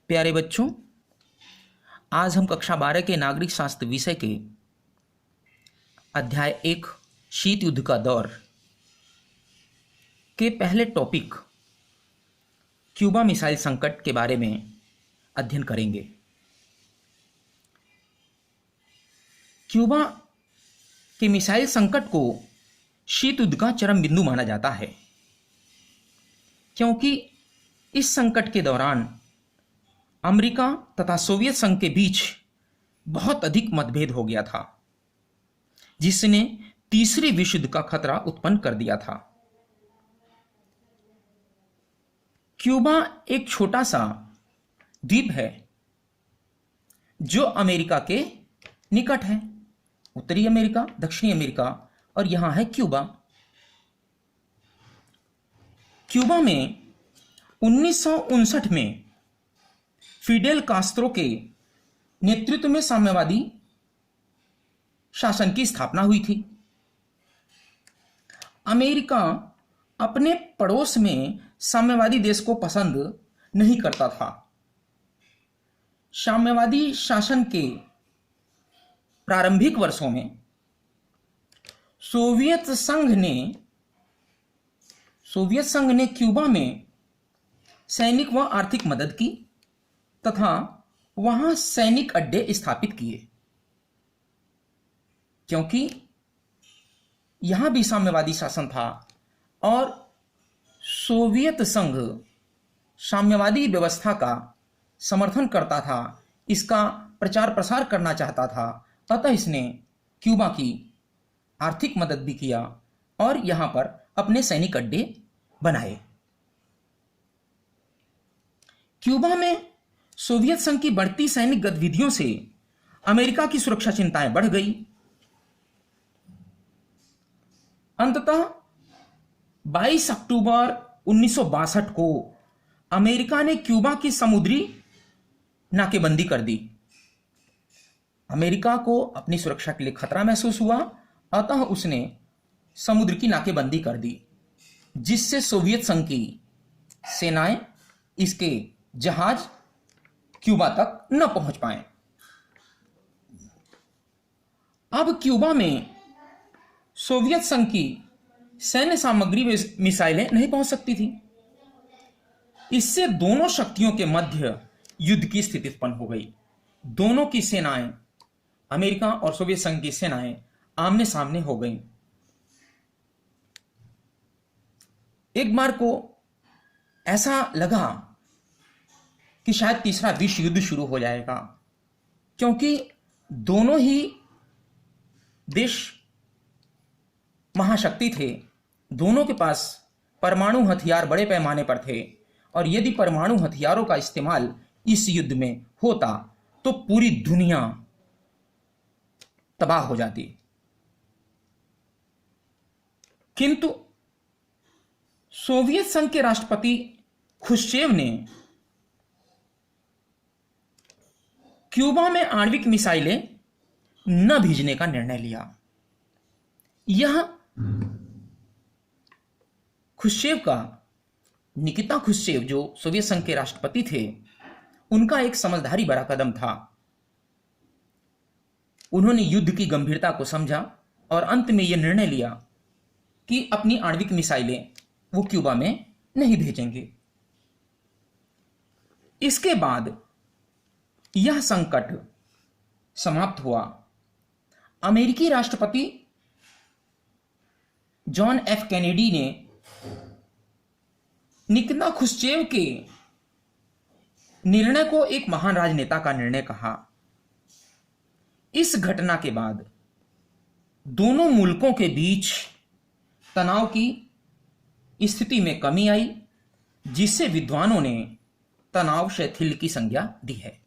प्यारे बच्चों, आज हम कक्षा 12 के नागरिक शास्त्र विषय के अध्याय 1 शीत युद्ध का दौर के पहले टॉपिक क्यूबा मिसाइल संकट के बारे में अध्ययन करेंगे। क्यूबा के मिसाइल संकट को शीत युद्ध का चरम बिंदु माना जाता है, क्योंकि इस संकट के दौरान अमेरिका तथा सोवियत संघ के बीच बहुत अधिक मतभेद हो गया था, जिसने तीसरे विश्व युद्ध का खतरा उत्पन्न कर दिया था। क्यूबा एक छोटा सा द्वीप है जो अमेरिका के निकट है। उत्तरी अमेरिका, दक्षिणी अमेरिका, और यहां है क्यूबा। क्यूबा में 1959 में फिडेल कास्त्रो के नेतृत्व में साम्यवादी शासन की स्थापना हुई थी। अमेरिका अपने पड़ोस में साम्यवादी देश को पसंद नहीं करता था। साम्यवादी शासन के प्रारंभिक वर्षों में सोवियत संघ ने क्यूबा में सैनिक व आर्थिक मदद की तथा वहां सैनिक अड्डे स्थापित किए, क्योंकि यहां भी साम्यवादी शासन था और सोवियत संघ साम्यवादी व्यवस्था का समर्थन करता था, इसका प्रचार प्रसार करना चाहता था। अतः इसने क्यूबा की आर्थिक मदद भी किया और यहां पर अपने सैनिक अड्डे बनाए। क्यूबा में सोवियत संघ की बढ़ती सैनिक गतिविधियों से अमेरिका की सुरक्षा चिंताएं बढ़ गई। अंततः 22 अक्टूबर 1962 को अमेरिका ने क्यूबा की समुद्री नाकेबंदी कर दी। अमेरिका को अपनी सुरक्षा के लिए खतरा महसूस हुआ, अतः उसने समुद्र की नाकेबंदी कर दी, जिससे सोवियत संघ की सेनाएं, इसके जहाज क्यूबा तक न पहुंच पाए। अब क्यूबा में सोवियत संघ की सैन्य सामग्री मिसाइलें नहीं पहुंच सकती थी। इससे दोनों शक्तियों के मध्य युद्ध की स्थिति उत्पन्न हो गई। दोनों की सेनाएं, अमेरिका और सोवियत संघ की सेनाएं आमने सामने हो गईं। एक बार को ऐसा लगा कि शायद तीसरा विश्व युद्ध शुरू हो जाएगा, क्योंकि दोनों ही देश महाशक्ति थे। दोनों के पास परमाणु हथियार बड़े पैमाने पर थे, और यदि परमाणु हथियारों का इस्तेमाल इस युद्ध में होता तो पूरी दुनिया तबाह हो जाती। किंतु सोवियत संघ के राष्ट्रपति ख्रुश्चेव ने क्यूबा में आणविक मिसाइलें न भेजने का निर्णय लिया। यह निकिता ख्रुश्चेव, जो सोवियत संघ के राष्ट्रपति थे, उनका एक समझदारी भरा कदम था। उन्होंने युद्ध की गंभीरता को समझा और अंत में यह निर्णय लिया कि अपनी आणविक मिसाइलें वो क्यूबा में नहीं भेजेंगे। इसके बाद यह संकट समाप्त हुआ। अमेरिकी राष्ट्रपति जॉन एफ कैनेडी ने निकिता ख्रुश्चेव के निर्णय को एक महान राजनेता का निर्णय कहा। इस घटना के बाद दोनों मुल्कों के बीच तनाव की स्थिति में कमी आई, जिससे विद्वानों ने तनाव शैथिल्य की संज्ञा दी है।